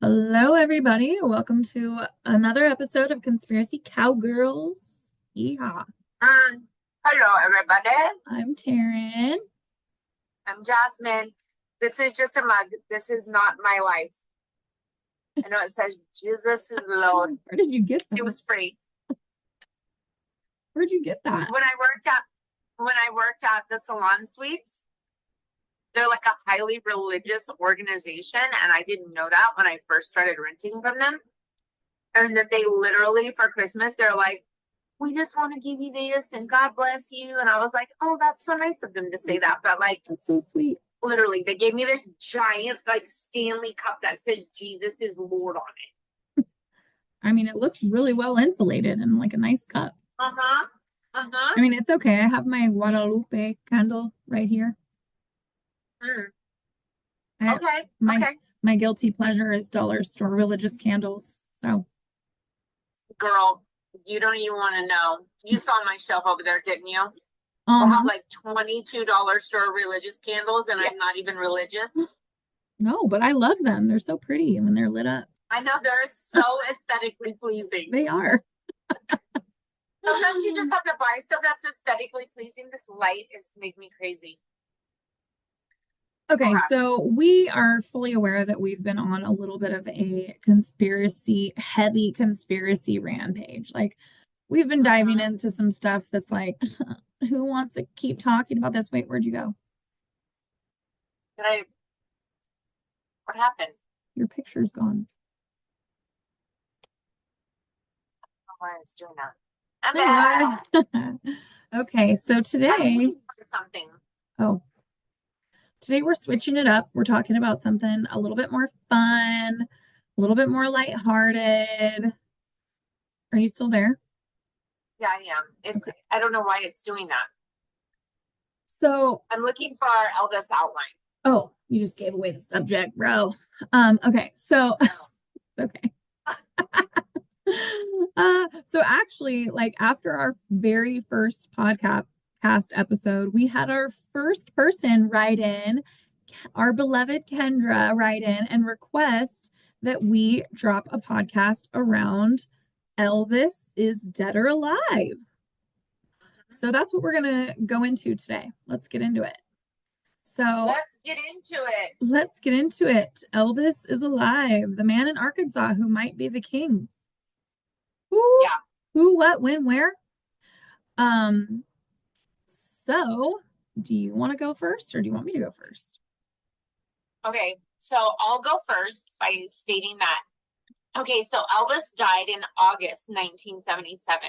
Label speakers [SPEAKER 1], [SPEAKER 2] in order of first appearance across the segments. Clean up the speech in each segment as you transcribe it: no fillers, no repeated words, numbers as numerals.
[SPEAKER 1] Hello, everybody. Welcome to another episode of Conspiracy Cowgirls. Yeehaw.
[SPEAKER 2] Hello, everybody.
[SPEAKER 1] I'm Taryn.
[SPEAKER 2] I'm Jasmine. This is just a mug. This is not my life. I know it says Jesus is Lord.
[SPEAKER 1] Where did you get that?
[SPEAKER 2] It was free.
[SPEAKER 1] Where'd you get that?
[SPEAKER 2] When I worked at the Salon Suites, they're like a highly religious organization, and I didn't know that when I first started renting from them. And then they literally for Christmas, they're like, we just want to give you this and God bless you. And I was like, oh, that's so nice of them to say that. But like,
[SPEAKER 1] That's so sweet.
[SPEAKER 2] literally, they gave me this giant like Stanley cup that says Jesus is Lord on it.
[SPEAKER 1] I mean, it looks really well insulated and like a nice cup.
[SPEAKER 2] Uh-huh. Uh-huh.
[SPEAKER 1] I mean, it's okay. I have my Guadalupe candle right here.
[SPEAKER 2] Mm.
[SPEAKER 1] I,
[SPEAKER 2] Okay.
[SPEAKER 1] my
[SPEAKER 2] Okay.
[SPEAKER 1] my guilty pleasure is dollar store religious candles. So,
[SPEAKER 2] Girl, you don't even want to know. You saw my shelf over there, didn't you? I'll
[SPEAKER 1] uh-huh.
[SPEAKER 2] have like $22 store religious candles, and I'm not even religious.
[SPEAKER 1] No, but I love them. They're so pretty when they're lit up.
[SPEAKER 2] I know they're so aesthetically pleasing.
[SPEAKER 1] They are.
[SPEAKER 2] Sometimes you just have to buy stuff that's aesthetically pleasing. This light is making me crazy.
[SPEAKER 1] Okay,
[SPEAKER 2] Okay.
[SPEAKER 1] so we are fully aware that we've been on a little bit of a heavy conspiracy rampage. Like, we've been diving into some stuff that's like, who wants to keep talking about this? Wait, where'd you go?
[SPEAKER 2] Did I? What happened?
[SPEAKER 1] Your picture's gone.
[SPEAKER 2] Why I was doing that. I'm back.
[SPEAKER 1] Okay, so
[SPEAKER 2] I'm
[SPEAKER 1] today,
[SPEAKER 2] looking for something.
[SPEAKER 1] oh, today we're switching it up. We're talking about something a little bit more fun, a little bit more lighthearted. Are you still there?
[SPEAKER 2] Yeah, I am. It's.
[SPEAKER 1] Okay.
[SPEAKER 2] I don't know why it's doing that.
[SPEAKER 1] So,
[SPEAKER 2] I'm looking for our Elvis outline.
[SPEAKER 1] oh, you just gave away the subject, bro. Okay, so okay. So actually, like after our very first podcast episode, we had our first person write in, our beloved Kendra write in and request that we drop a podcast around Elvis is dead or alive. So that's what we're gonna go into today. Let's get into it. So
[SPEAKER 2] Let's get into it.
[SPEAKER 1] let's get into it. Elvis is alive, the man in Arkansas who might be the king.
[SPEAKER 2] Yeah.
[SPEAKER 1] Who, what, when, where? Um, so do you want to go first or do you want me to go first?
[SPEAKER 2] Okay, so I'll go first by stating that. Okay, so Elvis died in August 1977.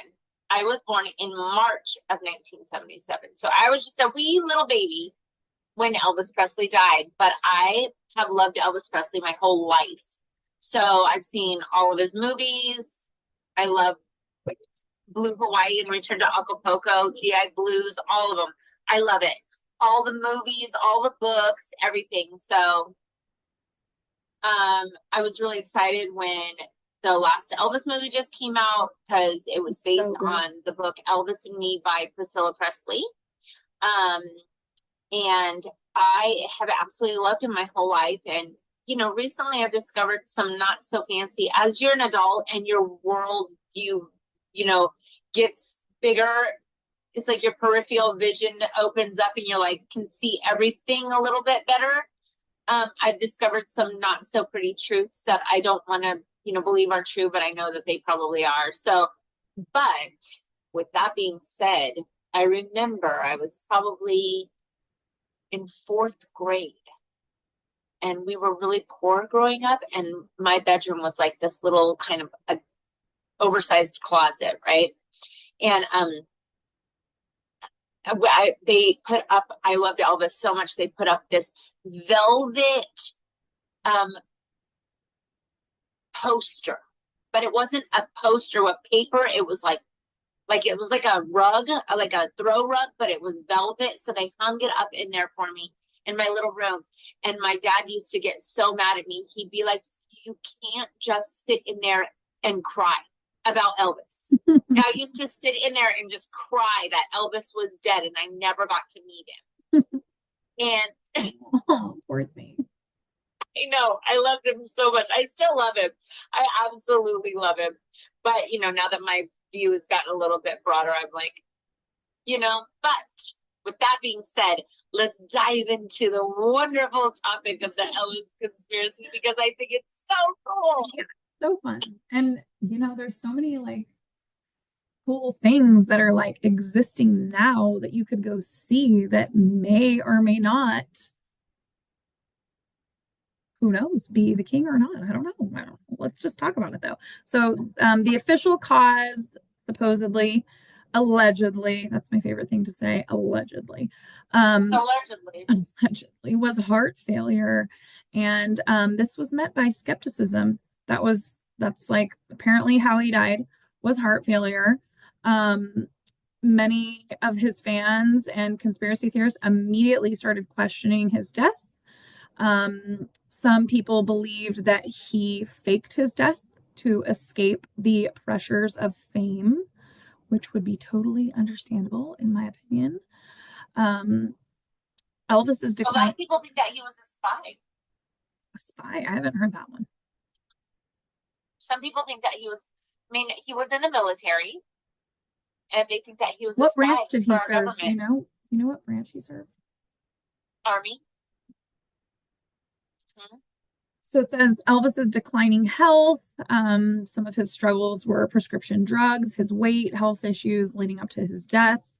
[SPEAKER 2] I was born in March of 1977. So I was just a wee little baby when Elvis Presley died, but I have loved Elvis Presley my whole life. So I've seen all of his movies. I love Blue Hawaii and Return to Acapulco, GI Blues, all of them. I love it. All the movies, all the books, everything. So I was really excited when the last Elvis movie just came out because it was based on the book Elvis and Me by Priscilla Presley. And I have absolutely loved him my whole life. And, you know, recently I've discovered some not so fancy, as you're an adult and your world view, you know, gets bigger. It's like your peripheral vision opens up and you're like, can see everything a little bit better. I've discovered some not so pretty truths that I don't want to, you know, believe are true, but I know that they probably are. So, but with that being said, I remember I was probably in fourth grade and we were really poor growing up, and my bedroom was like this little kind of a oversized closet, right? And they put up, I loved Elvis so much, they put up this velvet poster, but it wasn't a poster with paper. It was it was like a rug, like a throw rug, but it was velvet. So they hung it up in there for me in my little room. And my dad used to get so mad at me. He'd be like, you can't just sit in there and cry about Elvis. And I used to sit in there and just cry that Elvis was dead and I never got to meet him. And
[SPEAKER 1] oh, poor thing.
[SPEAKER 2] I I know. I loved him so much. I still love him. I absolutely love him. But, now that my view has gotten a little bit broader, I'm like, but with that being said, let's dive into the wonderful topic of the Elvis conspiracy because I think it's so cool.
[SPEAKER 1] Yeah, so fun. And, there's so many like cool things that are like existing now that you could go see that may or may not, who knows, be the king or not. I don't know. Let's just talk about it though. So the official cause, supposedly, allegedly, that's my favorite thing to say, allegedly,
[SPEAKER 2] Allegedly.
[SPEAKER 1] allegedly was heart failure. And this was met by skepticism. That's like apparently how he died, was heart failure. Many of his fans and conspiracy theorists immediately started questioning his death. Some people believed that he faked his death to escape the pressures of fame, which would be totally understandable, in my opinion. Elvis's
[SPEAKER 2] A lot
[SPEAKER 1] decline.
[SPEAKER 2] of people think that he was a spy.
[SPEAKER 1] A spy? I haven't heard that one.
[SPEAKER 2] Some people think that he was, he was in the military, and they think that he was a
[SPEAKER 1] What
[SPEAKER 2] spy
[SPEAKER 1] branch did he
[SPEAKER 2] for our
[SPEAKER 1] serve?
[SPEAKER 2] government.
[SPEAKER 1] Do you know? You know what branch he served?
[SPEAKER 2] Army.
[SPEAKER 1] So it says Elvis of declining health. Some of his struggles were prescription drugs, his weight, health issues leading up to his death.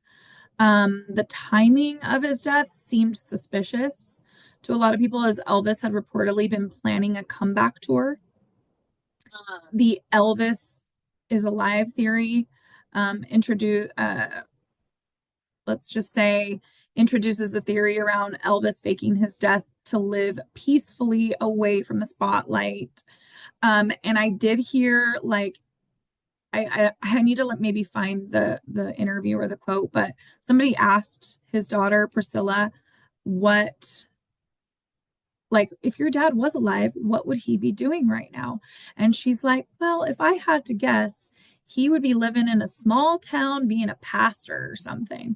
[SPEAKER 1] The timing of his death seemed suspicious to a lot of people, as Elvis had reportedly been planning a comeback tour. The Elvis is alive theory let's just say, introduces the theory around Elvis faking his death to live peacefully away from the spotlight. And I did hear like I need to maybe find the interview or the quote, but somebody asked his daughter Priscilla what, like, if your dad was alive, what would he be doing right now? And she's like, well, if I had to guess, he would be living in a small town being a pastor or something.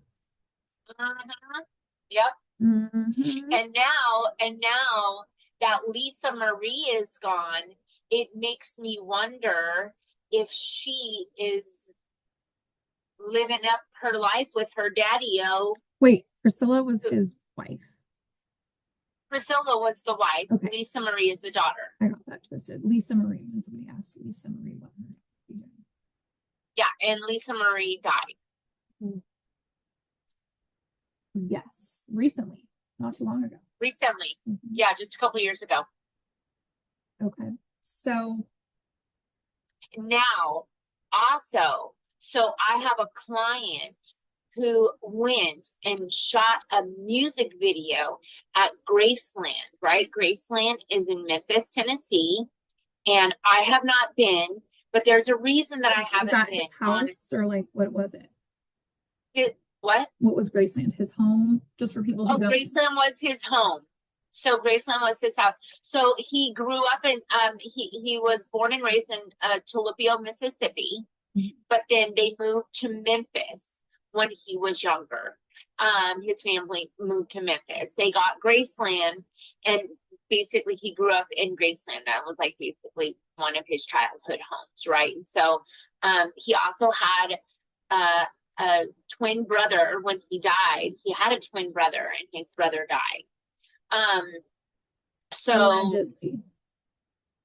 [SPEAKER 2] Yep.
[SPEAKER 1] Mm-hmm.
[SPEAKER 2] And now that Lisa Marie is gone, it makes me wonder if she is living up her life with her daddy-o.
[SPEAKER 1] Wait, Priscilla was his wife.
[SPEAKER 2] Priscilla was the wife. Okay. Lisa Marie is the daughter.
[SPEAKER 1] I got that twisted. Lisa Marie, when somebody asked Lisa Marie what her name.
[SPEAKER 2] Yeah, and Lisa Marie died.
[SPEAKER 1] Mm-hmm. Yes, recently, not too long ago.
[SPEAKER 2] Recently, yeah, just a couple years ago.
[SPEAKER 1] Okay, so
[SPEAKER 2] now, also, so I have a client who went and shot a music video at Graceland, right? Graceland is in Memphis, Tennessee, and I have not been, but there's a reason that I haven't been.
[SPEAKER 1] His house, or like, what was it?
[SPEAKER 2] What?
[SPEAKER 1] What was Graceland? His home? Just for people who don't.
[SPEAKER 2] Graceland was his home. So Graceland was his house. So he grew up in he was born and raised in Tulipio, Mississippi, but then they moved to Memphis when he was younger. His family moved to Memphis. They got Graceland, and basically he grew up in Graceland. That was like basically one of his childhood homes, right? So he also had a twin brother when he died. He had a twin brother, and his brother died. So
[SPEAKER 1] allegedly.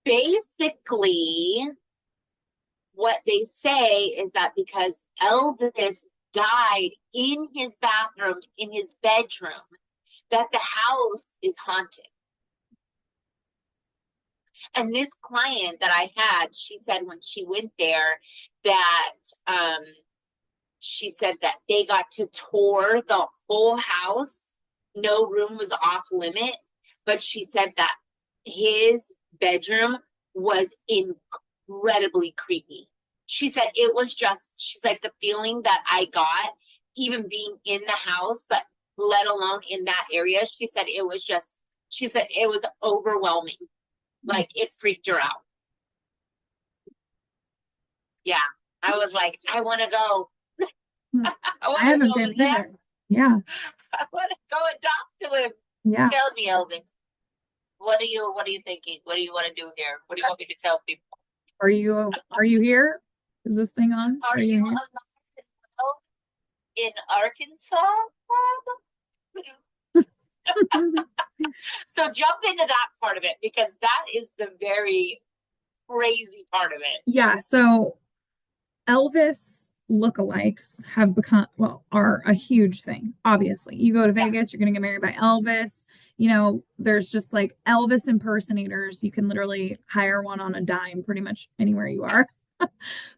[SPEAKER 2] Basically, what they say is that because Elvis died in his bathroom, in his bedroom, that the house is haunted. And this client that I had, she said when she went there that she said that they got to tour the whole house. No room was off limit, but she said that his bedroom was incredibly creepy. She said it was just, she's like, the feeling that I got, even being in the house, but let alone in that area, she said it was just, she said it was overwhelming. Like, it freaked her out. Yeah. I was like, I want to go.
[SPEAKER 1] I haven't been either. Yeah.
[SPEAKER 2] I want to go and talk to him.
[SPEAKER 1] Yeah.
[SPEAKER 2] Tell me, Elvis. What are you thinking? What do you want to do here? What do you want me to tell people?
[SPEAKER 1] Are you here? Is this thing on?
[SPEAKER 2] Are
[SPEAKER 1] Are
[SPEAKER 2] you
[SPEAKER 1] you
[SPEAKER 2] alive in Arkansas?
[SPEAKER 1] here?
[SPEAKER 2] So jump into that part of it because that is the very crazy part of it.
[SPEAKER 1] Yeah, so Elvis lookalikes have become, well, are a huge thing. Obviously, you go to
[SPEAKER 2] Yeah.
[SPEAKER 1] Vegas, you're going to get married by Elvis. There's just like Elvis impersonators. You can literally hire one on a dime pretty much anywhere you are.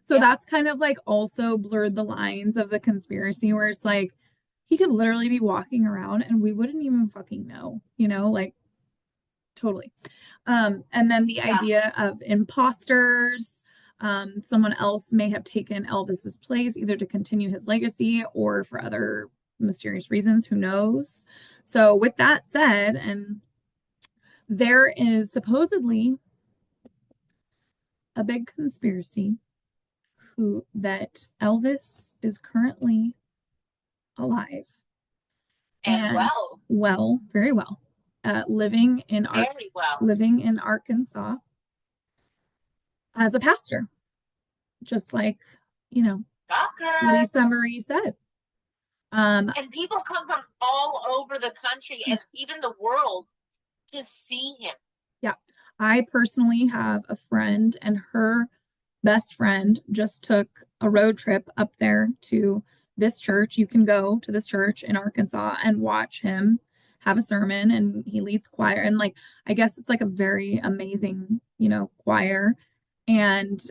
[SPEAKER 1] So
[SPEAKER 2] Yeah.
[SPEAKER 1] that's kind of like also blurred the lines of the conspiracy where it's like he could literally be walking around and we wouldn't even fucking know, like totally. And then the
[SPEAKER 2] Yeah.
[SPEAKER 1] idea of imposters. Someone else may have taken Elvis's place either to continue his legacy or for other mysterious reasons. Who knows? So, with that said, and there is supposedly a big conspiracy that Elvis is currently alive
[SPEAKER 2] And
[SPEAKER 1] and
[SPEAKER 2] well,
[SPEAKER 1] well, very well,
[SPEAKER 2] very well.
[SPEAKER 1] living in Arkansas as a pastor, just like you know
[SPEAKER 2] Shocker.
[SPEAKER 1] Lisa Marie said. Um,
[SPEAKER 2] And people come from all over the country and even the world to see him.
[SPEAKER 1] yeah, I personally have a friend, and her best friend just took a road trip up there to this church. You can go to this church in Arkansas and watch him have a sermon, and he leads choir. And like, I guess it's like a very amazing, choir. And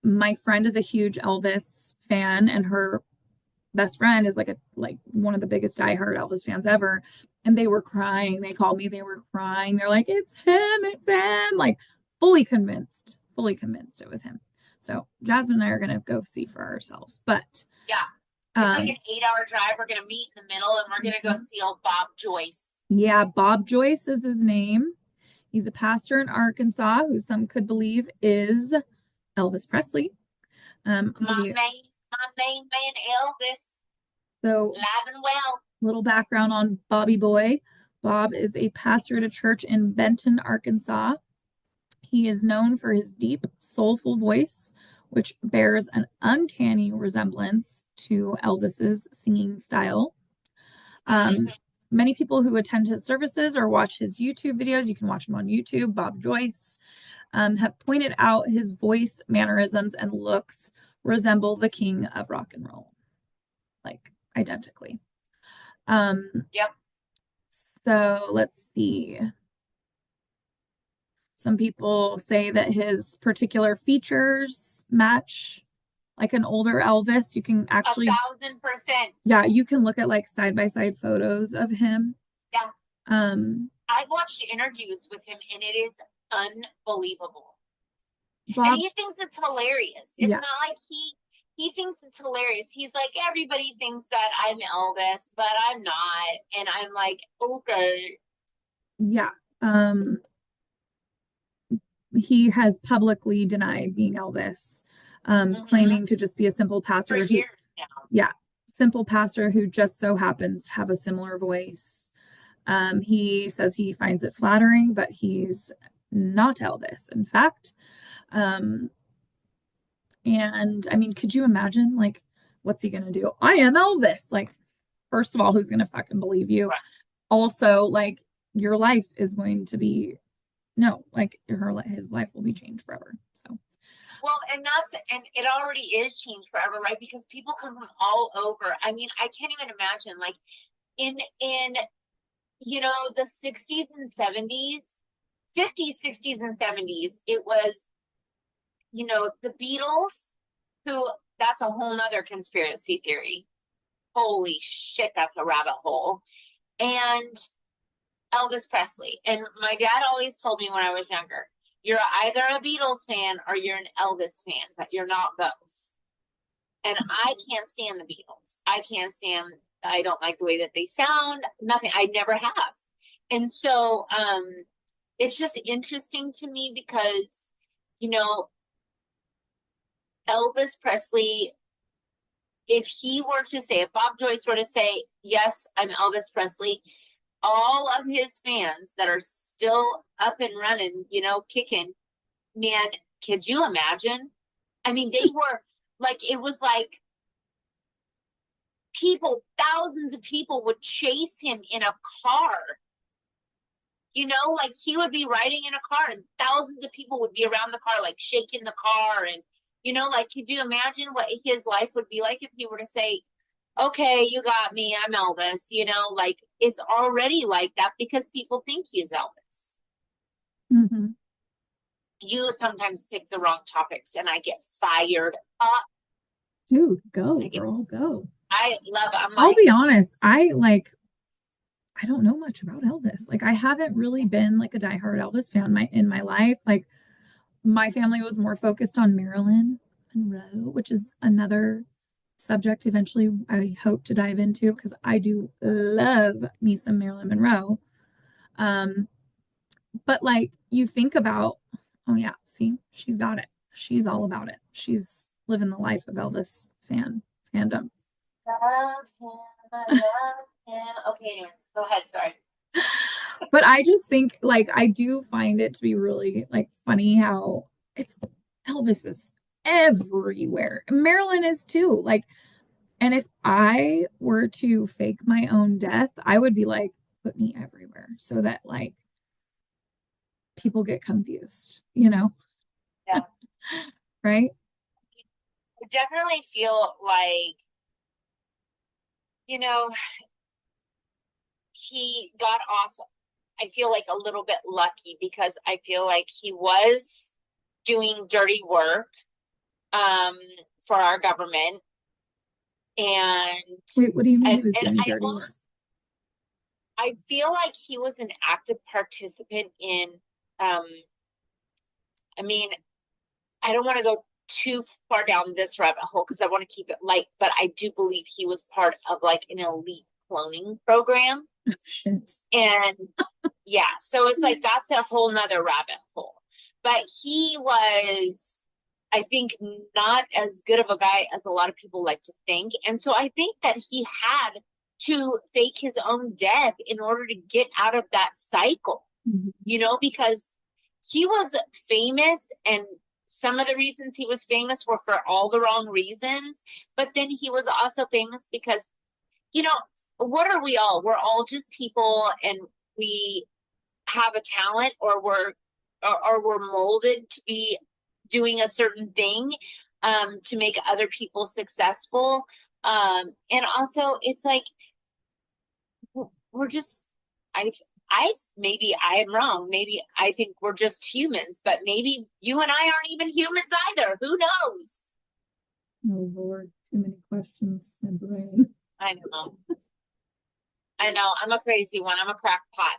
[SPEAKER 1] my friend is a huge Elvis fan, and her best friend is like one of the biggest diehard Elvis fans ever. And they were crying. They called me, they were crying. They're like, it's him. Like fully convinced it was him. So Jasmine and I are gonna go see for ourselves. But
[SPEAKER 2] Yeah. It's like an 8-hour drive. We're going to meet in the middle and we're going to go see old Bob Joyce.
[SPEAKER 1] yeah, Bob Joyce is his name. He's a pastor in Arkansas who some could believe is Elvis Presley. I'll give you
[SPEAKER 2] My main man, Elvis.
[SPEAKER 1] so
[SPEAKER 2] Live and well.
[SPEAKER 1] little background on Bobby Boy. Bob is a pastor at a church in Benton, Arkansas. He is known for his deep, soulful voice, which bears an uncanny resemblance to Elvis's singing style. Um, Many people who attend his services or watch his YouTube videos, you can watch him on YouTube, Bob Joyce, have pointed out his voice, mannerisms, and looks resemble the king of rock and roll, like identically.
[SPEAKER 2] Yep.
[SPEAKER 1] So let's see. Some people say that his particular features match like an older Elvis. You can actually,
[SPEAKER 2] 1,000%.
[SPEAKER 1] yeah, you can look at like side by side photos of him.
[SPEAKER 2] Yeah.
[SPEAKER 1] Um,
[SPEAKER 2] I've watched interviews with him and it is unbelievable. And
[SPEAKER 1] Bob,
[SPEAKER 2] he thinks it's hilarious. It's
[SPEAKER 1] yeah,
[SPEAKER 2] not like he thinks it's hilarious. He's like, everybody thinks that I'm Elvis, but I'm not. And I'm like, okay.
[SPEAKER 1] yeah. He has publicly denied being Elvis, claiming to just be a simple
[SPEAKER 2] For
[SPEAKER 1] pastor who,
[SPEAKER 2] years now.
[SPEAKER 1] yeah, simple pastor who just so happens to have a similar voice. He says he finds it flattering, but he's not Elvis, in fact. Um, and I mean, could you imagine, like, what's he gonna do? I am Elvis. Like, first of all, who's gonna fucking believe you?
[SPEAKER 2] Right.
[SPEAKER 1] Also, like, your life is going to be no, like his life will be changed forever. So
[SPEAKER 2] Well, and it already is changed forever, right? Because people come from all over. I mean, I can't even imagine like in the 60s and 70s, 50s, 60s and 70s, it was, the Beatles, who that's a whole nother conspiracy theory. Holy shit, that's a rabbit hole. And Elvis Presley. And my dad always told me when I was younger, you're either a Beatles fan or you're an Elvis fan, but you're not both. And I can't stand the Beatles. I don't like the way that they sound, nothing. I never have. And so it's just interesting to me because, Elvis Presley, if Bob Joyce were to say, yes, I'm Elvis Presley, all of his fans that are still up and running, you know, kicking, man, could you imagine? I mean, they were like, it was like people, thousands of people would chase him in a car. You know, like he would be riding in a car and thousands of people would be around the car, like shaking the car. And, you know, like, could you imagine what his life would be like if he were to say, okay, you got me, I'm Elvis, you know, like it's already like that because people think he's Elvis.
[SPEAKER 1] Mm-hmm.
[SPEAKER 2] You sometimes pick the wrong topics and I get fired up.
[SPEAKER 1] Dude, go, girl, go.
[SPEAKER 2] I love, I'm
[SPEAKER 1] I'll
[SPEAKER 2] like,
[SPEAKER 1] be honest, I don't know much about Elvis. Like I haven't really been like a diehard Elvis fan in my life. Like my family was more focused on Marilyn Monroe, which is another subject eventually I hope to dive into because I do love me some Marilyn Monroe. Um, but like you think about, oh yeah, see, she's got it. She's all about it. She's living the life of Elvis fandom.
[SPEAKER 2] love him, I love him. Okay, anyways, go ahead, sorry.
[SPEAKER 1] But I just think like I do find it to be really like funny how it's Elvis is everywhere. Marilyn is too. Like, and if I were to fake my own death, I would be like, put me everywhere so that like people get confused, you know?
[SPEAKER 2] Yeah.
[SPEAKER 1] Right?
[SPEAKER 2] I definitely feel like, you know, he got off, I feel like a little bit lucky because I feel like he was doing dirty work um, for our government. And
[SPEAKER 1] Wait, what do you mean he was
[SPEAKER 2] and
[SPEAKER 1] doing dirty work?
[SPEAKER 2] I feel like he was an active participant in um, I mean, I don't want to go too far down this rabbit hole because I want to keep it light, but I do believe he was part of like an elite cloning program.
[SPEAKER 1] Oh, shit.
[SPEAKER 2] And yeah, so it's like that's a whole nother rabbit hole. But he was, I think, not as good of a guy as a lot of people like to think. And so I think that he had to fake his own death in order to get out of that cycle,
[SPEAKER 1] Mhm.
[SPEAKER 2] you know, because he was famous and some of the reasons he was famous were for all the wrong reasons. But then he was also famous because, you know, what are we all? We're all just people and we have a talent or we're molded to be doing a certain thing to make other people successful. And also it's like we're just I maybe I am wrong. Maybe I think we're just humans, but maybe you and I aren't even humans either. Who knows?
[SPEAKER 1] Oh Lord, too many questions. My brain.
[SPEAKER 2] I know. I know. I'm a crazy one. I'm a crackpot.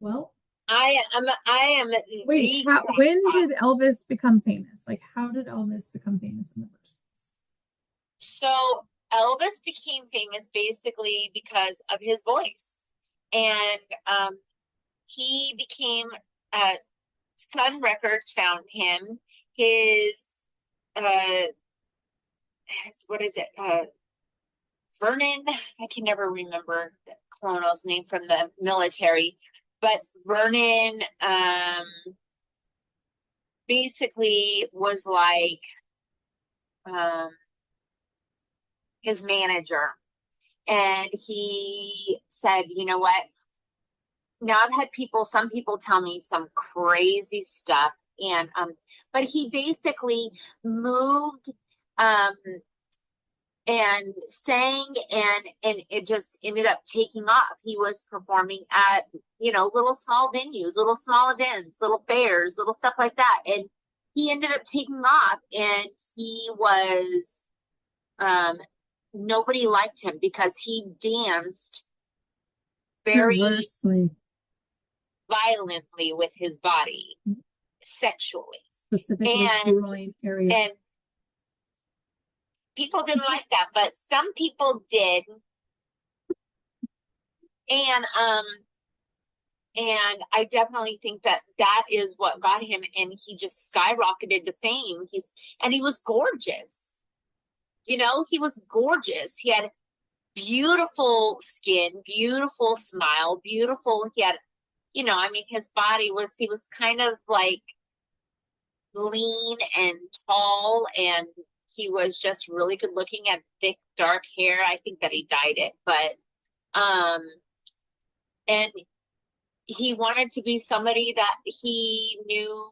[SPEAKER 1] Well,
[SPEAKER 2] I am
[SPEAKER 1] wait,
[SPEAKER 2] the
[SPEAKER 1] when
[SPEAKER 2] crackpot.
[SPEAKER 1] did Elvis become famous? Like, how did Elvis become famous in the first place?
[SPEAKER 2] So Elvis became famous basically because of his voice. And he became uh, Sun Records found him. His uh what is it? Vernon, I can never remember Colono's name from the military, but Vernon basically was like um his manager. And he said, you know what? Now I've had some people tell me some crazy stuff. And but he basically moved um and sang and it just ended up taking off. He was performing at, you know, little small venues, little small events, little fairs, little stuff like that. And he ended up taking off and he was um nobody liked him because he danced very
[SPEAKER 1] Perversely,
[SPEAKER 2] violently with his body sexually.
[SPEAKER 1] specifically
[SPEAKER 2] And
[SPEAKER 1] groin area.
[SPEAKER 2] and people didn't like that, but some people did. And and I definitely think that that is what got him and he just skyrocketed to fame. He was gorgeous. You know, he was gorgeous. He had beautiful skin, beautiful smile, beautiful. He had, I mean, his body was, he was kind of like lean and tall, and he was just really good looking, had thick, dark hair. I think that he dyed it, um, and he wanted to be somebody that he knew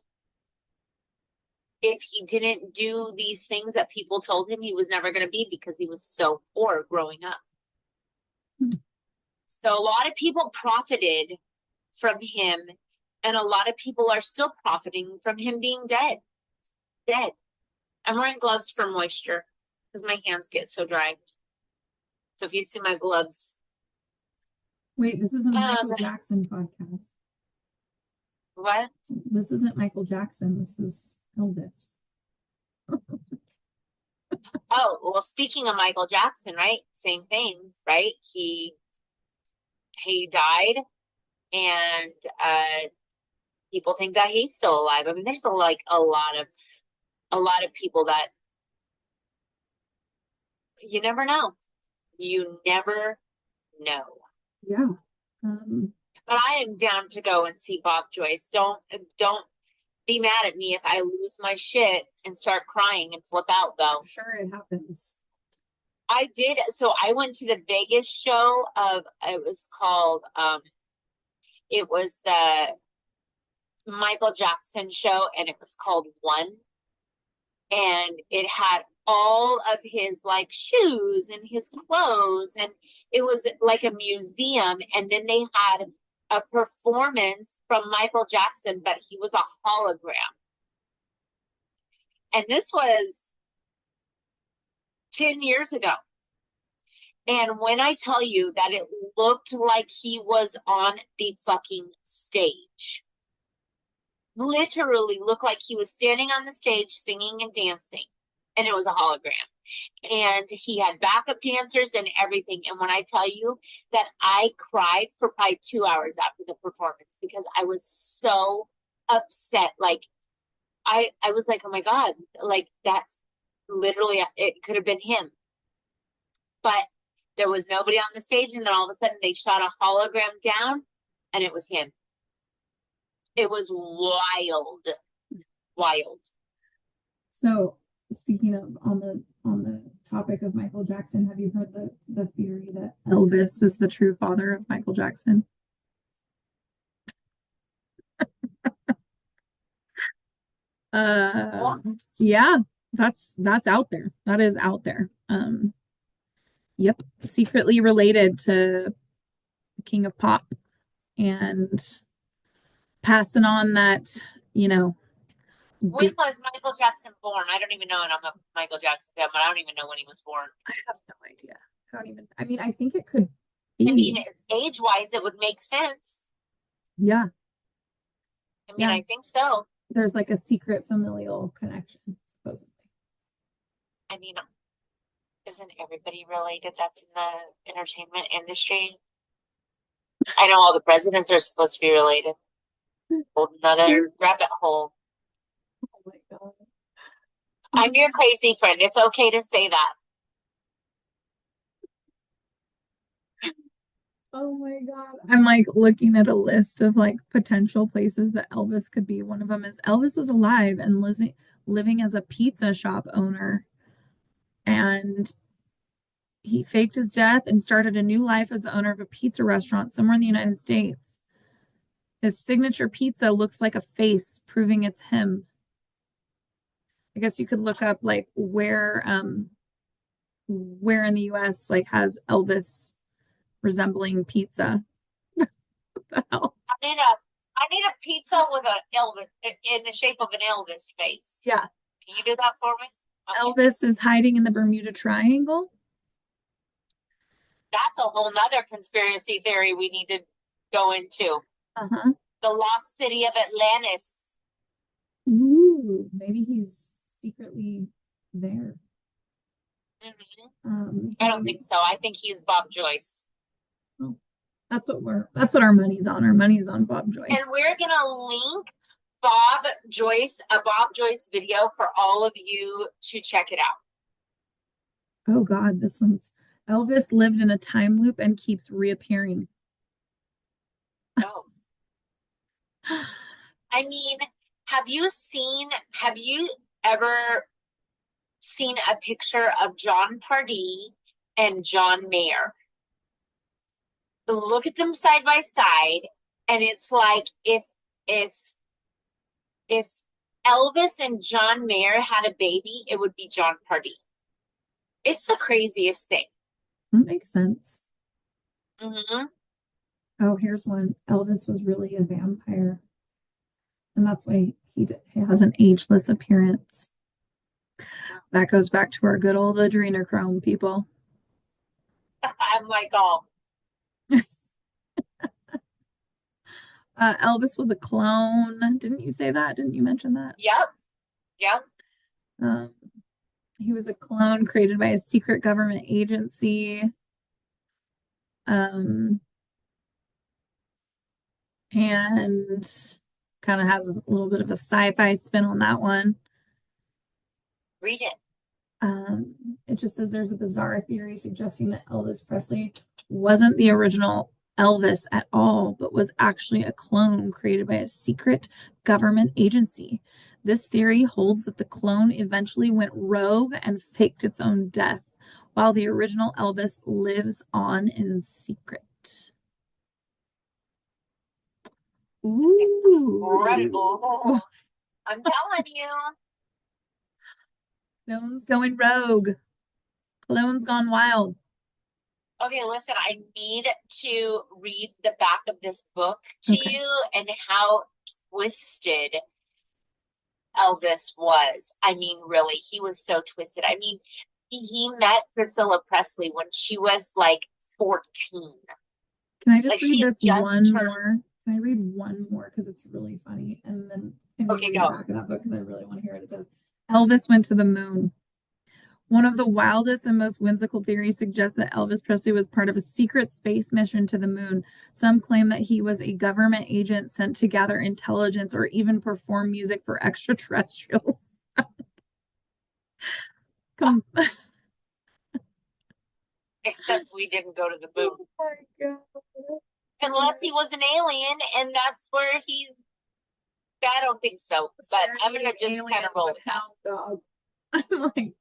[SPEAKER 2] if he didn't do these things that people told him, he was never going to be, because he was so poor growing up. So a lot of people profited from him, and a lot of people are still profiting from him being dead. Dead. I'm wearing gloves for moisture because my hands get so dry. So if you see my gloves.
[SPEAKER 1] Wait, this isn't a Michael Jackson podcast.
[SPEAKER 2] What?
[SPEAKER 1] This isn't Michael Jackson. This is Elvis.
[SPEAKER 2] Oh, well, speaking of Michael Jackson, right? Same thing, right? He died, and people think that he's still alive. I mean, there's a lot of people that you never know. You never know.
[SPEAKER 1] Yeah.
[SPEAKER 2] But I am down to go and see Bob Joyce. Don't be mad at me if I lose my shit and start crying and flip out, though.
[SPEAKER 1] I'm sure it happens.
[SPEAKER 2] I did. So I went to the Vegas show of, it was called, it was the Michael Jackson show, and it was called One. And it had all of his like shoes and his clothes, and it was like a museum. And then they had a performance from Michael Jackson, but he was a hologram. And this was 10 years ago. And when I tell you that it looked like he was on the fucking stage, literally looked like he was standing on the stage singing and dancing, and it was a hologram. And he had backup dancers and everything. And when I tell you that I cried for probably 2 hours after the performance, because I was so upset. Like, I was like, oh my God, like, that's literally, it could have been him. But there was nobody on the stage, and then all of a sudden they shot a hologram down, and it was him. It was wild. Wild.
[SPEAKER 1] So speaking of on the topic of Michael Jackson, have you heard the theory that Elvis is the true father of Michael Jackson? Yeah, that's out there. That is out there. Yep, secretly related to King of Pop, and passing on that,
[SPEAKER 2] When was Michael Jackson born? I don't even know, and I'm a Michael Jackson fan, but I don't even know when he was born.
[SPEAKER 1] I have no idea. I mean, I think it could be.
[SPEAKER 2] I mean, age-wise, it would make sense.
[SPEAKER 1] Yeah.
[SPEAKER 2] I mean, yeah. I think so.
[SPEAKER 1] There's like a secret familial connection, supposedly.
[SPEAKER 2] I mean, isn't everybody related that's in the entertainment industry? I know all the presidents are supposed to be related. Another rabbit hole.
[SPEAKER 1] Oh my God.
[SPEAKER 2] I'm your crazy friend. It's okay to say that.
[SPEAKER 1] Oh my God. I'm like looking at a list of like potential places that Elvis could be. One of them is Elvis is alive and living as a pizza shop owner. And he faked his death and started a new life as the owner of a pizza restaurant somewhere in the United States. His signature pizza looks like a face, proving it's him. I guess you could look up like where in the US like has Elvis resembling pizza. What the hell?
[SPEAKER 2] I need a pizza with an Elvis in the shape of an Elvis face.
[SPEAKER 1] Yeah.
[SPEAKER 2] Can you do that for me?
[SPEAKER 1] Okay. Elvis is hiding in the Bermuda Triangle.
[SPEAKER 2] That's a whole nother conspiracy theory we need to go into.
[SPEAKER 1] Uh-huh.
[SPEAKER 2] The lost city of Atlantis.
[SPEAKER 1] Ooh, maybe he's secretly there.
[SPEAKER 2] Mm-hmm. I don't think so. I think he's Bob Joyce.
[SPEAKER 1] Oh, that's what our money's on. Our money's on Bob Joyce.
[SPEAKER 2] And we're gonna link a Bob Joyce video for all of you to check it out.
[SPEAKER 1] Oh God, this one's Elvis lived in a time loop and keeps reappearing.
[SPEAKER 2] Oh, I mean, have you ever seen a picture of John Pardee and John Mayer? Look at them side by side, and it's like if if Elvis and John Mayer had a baby, it would be John Pardee. It's the craziest thing.
[SPEAKER 1] That makes sense.
[SPEAKER 2] Mm-hmm.
[SPEAKER 1] Oh, here's one. Elvis was really a vampire, and that's why he has an ageless appearance. That goes back to our good old adrenochrome people.
[SPEAKER 2] I'm like, oh,
[SPEAKER 1] Elvis was a clone. Didn't you say that? Didn't you mention that?
[SPEAKER 2] yep, yep.
[SPEAKER 1] Um, he was a clone created by a secret government agency. Um, and kind of has a little bit of a sci-fi spin on that one.
[SPEAKER 2] Read it.
[SPEAKER 1] It just says there's a bizarre theory suggesting that Elvis Presley wasn't the original Elvis at all, but was actually a clone created by a secret government agency. This theory holds that the clone eventually went rogue and faked its own death, while the original Elvis lives on in secret. Ooh.
[SPEAKER 2] Incredible. I'm telling you.
[SPEAKER 1] Clone's going rogue. Clone's gone wild.
[SPEAKER 2] Okay, listen, I need to read the back of this book to
[SPEAKER 1] Okay.
[SPEAKER 2] you and how twisted Elvis was. I mean, really, he was so twisted. I mean, he met Priscilla Presley when she was like 14.
[SPEAKER 1] Can I just
[SPEAKER 2] Like
[SPEAKER 1] read
[SPEAKER 2] she had
[SPEAKER 1] this
[SPEAKER 2] just
[SPEAKER 1] one
[SPEAKER 2] turned.
[SPEAKER 1] more? Can I read one more because it's really funny? And then can you
[SPEAKER 2] Okay,
[SPEAKER 1] read the
[SPEAKER 2] go.
[SPEAKER 1] back of that book because I really want to hear it. It says Elvis went to the moon. One of the wildest and most whimsical theories suggests that Elvis Presley was part of a secret space mission to the moon. Some claim that he was a government agent sent to gather intelligence or even perform music for extraterrestrials. Come.
[SPEAKER 2] Except we didn't go to the moon.
[SPEAKER 1] Oh my God.
[SPEAKER 2] Unless he was an alien, and that's where he's. I don't think so, but I'm gonna just kind of roll with that.
[SPEAKER 1] Dog. I'm like,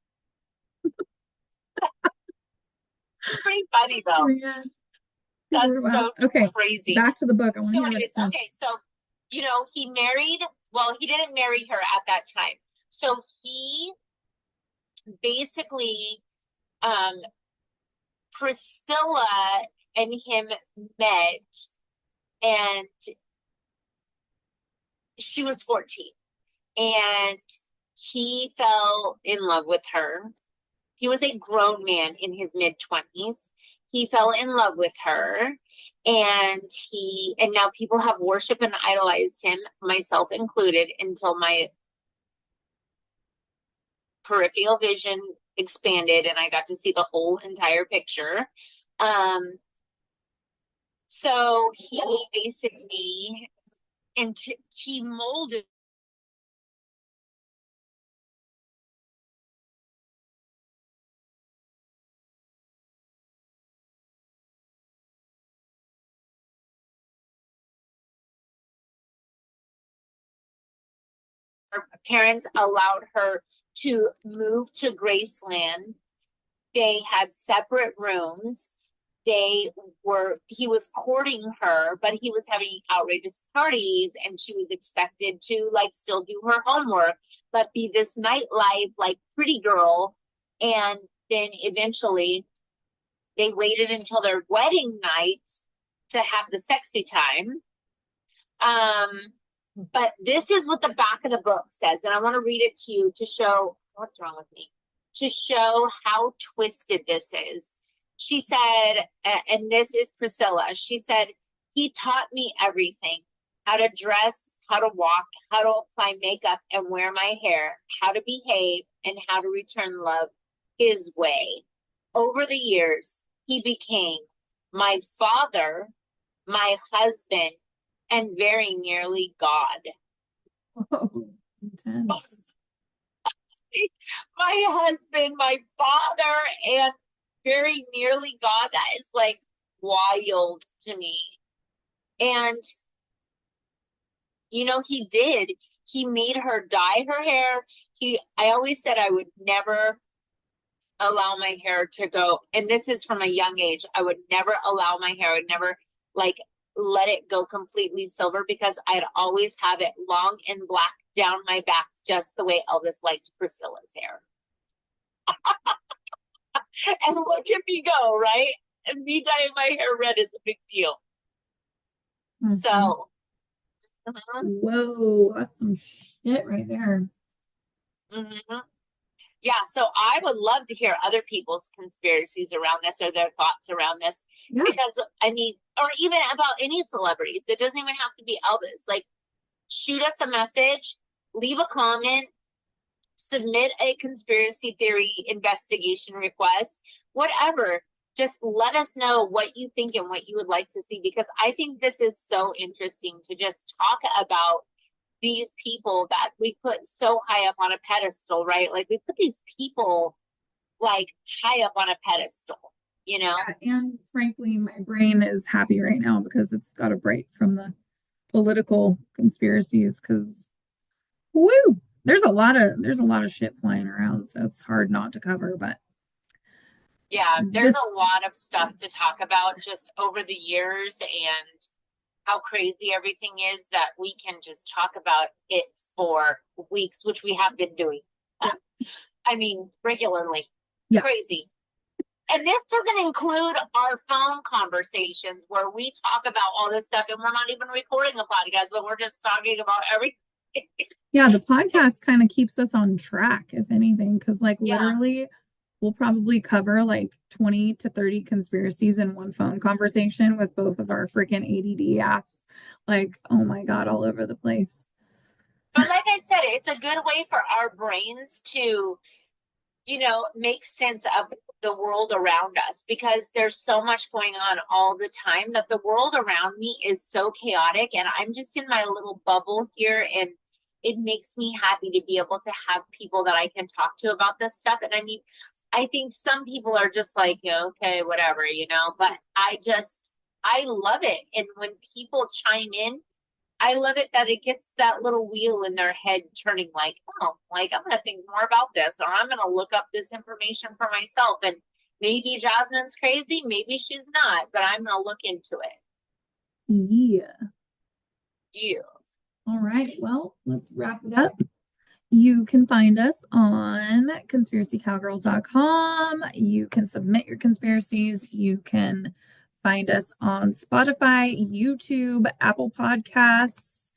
[SPEAKER 2] Pretty funny
[SPEAKER 1] oh
[SPEAKER 2] though.
[SPEAKER 1] man.
[SPEAKER 2] That's so
[SPEAKER 1] Okay,
[SPEAKER 2] crazy.
[SPEAKER 1] back to the book. I want to
[SPEAKER 2] So,
[SPEAKER 1] hear what it
[SPEAKER 2] anyways,
[SPEAKER 1] says.
[SPEAKER 2] okay, so he married. Well, he didn't marry her at that time. So he basically, um, Priscilla and him met, and she was 14, and he fell in love with her. He was a grown man in his mid-20s. He fell in love with her, and now people have worshiped and idolized him, myself included, until my peripheral vision expanded and I got to see the whole entire picture. So he basically he molded her parents allowed her to move to Graceland. They had separate rooms. He was courting her, but he was having outrageous parties, and she was expected to like still do her homework, but be this nightlife like pretty girl. And then eventually they waited until their wedding night to have the sexy time. But this is what the back of the book says, and I want to read it to you to show what's wrong with me, to show how twisted this is. She said, and this is Priscilla, she said, he taught me everything: how to dress, how to walk, how to apply makeup and wear my hair, how to behave, and how to return love his way. Over the years, he became my father, my husband, and very nearly God.
[SPEAKER 1] Oh, intense.
[SPEAKER 2] My husband, my father, and very nearly God. That is like wild to me. And he did. He made her dye her hair. I always said I would never allow my hair to go, and this is from a young age. I would never allow my hair. I would never like let it go completely silver because I'd always have it long and black down my back, just the way Elvis liked Priscilla's hair. And look at me go, right? And me dyeing my hair red is a big deal.
[SPEAKER 1] Mm-hmm.
[SPEAKER 2] So,
[SPEAKER 1] whoa, that's some shit right there.
[SPEAKER 2] mm-hmm. Yeah, so I would love to hear other people's conspiracies around this or their thoughts around this.
[SPEAKER 1] Yeah.
[SPEAKER 2] Because, I mean, or even about any celebrities. It doesn't even have to be Elvis. Like, shoot us a message, leave a comment, submit a conspiracy theory investigation request, whatever. Just let us know what you think and what you would like to see, because I think this is so interesting to just talk about these people that we put so high up on a pedestal, right? Like, we put these people like high up on a pedestal,
[SPEAKER 1] Yeah, and frankly, my brain is happy right now because it's got a break from the political conspiracies, because woo, there's a lot of shit flying around, so it's hard not to cover. But
[SPEAKER 2] yeah, there's a lot of stuff to talk about just over the years, and how crazy everything is that we can just talk about it for weeks, which we have been doing.
[SPEAKER 1] Yeah.
[SPEAKER 2] I mean, regularly.
[SPEAKER 1] Yeah.
[SPEAKER 2] Crazy. And this doesn't include our phone conversations where we talk about all this stuff and we're not even recording a podcast, but we're just talking about everything.
[SPEAKER 1] Yeah, the podcast kind of keeps us on track, if anything, because literally we'll probably cover like 20 to 30 conspiracies in one phone conversation with both of our freaking ADD ass. Like, oh my God, all over the place.
[SPEAKER 2] But like I said, it's a good way for our brains to, make sense of the world around us, because there's so much going on all the time that the world around me is so chaotic, and I'm just in my little bubble here, and it makes me happy to be able to have people that I can talk to about this stuff. And I mean, I think some people are just like, okay, whatever, but I love it. And when people chime in, I love it that it gets that little wheel in their head turning, like, oh, like, I'm going to think more about this, or I'm going to look up this information for myself. And maybe Jasmine's crazy, maybe she's not, but I'm going to look into it.
[SPEAKER 1] Yeah.
[SPEAKER 2] Yeah.
[SPEAKER 1] All right. Well, let's wrap it up. You can find us on conspiracycowgirls.com. You can submit your conspiracies. You can find us on Spotify, YouTube, Apple Podcasts,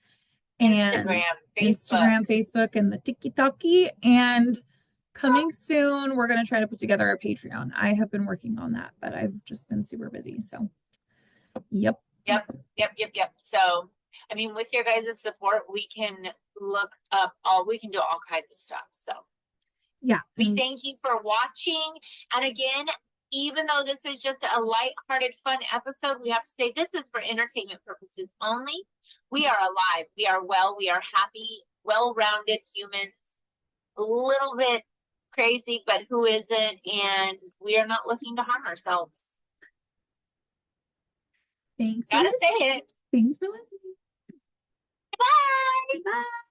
[SPEAKER 1] and Instagram, Facebook, and the TikToky. And coming soon, we're going to try to put together a Patreon. I have been working on that, but I've just been super busy. So, yep.
[SPEAKER 2] So, I mean, with your guys' support, we can we can do all kinds of stuff. So,
[SPEAKER 1] yeah.
[SPEAKER 2] We thank you for watching. And again, even though this is just a lighthearted, fun episode, we have to say this is for entertainment purposes only. We are alive. We are well. We are happy, well-rounded humans. A little bit crazy, but who isn't? And we are not looking to harm ourselves.
[SPEAKER 1] Thanks.
[SPEAKER 2] Gotta say it.
[SPEAKER 1] Thanks for listening.
[SPEAKER 2] Bye.
[SPEAKER 1] Bye.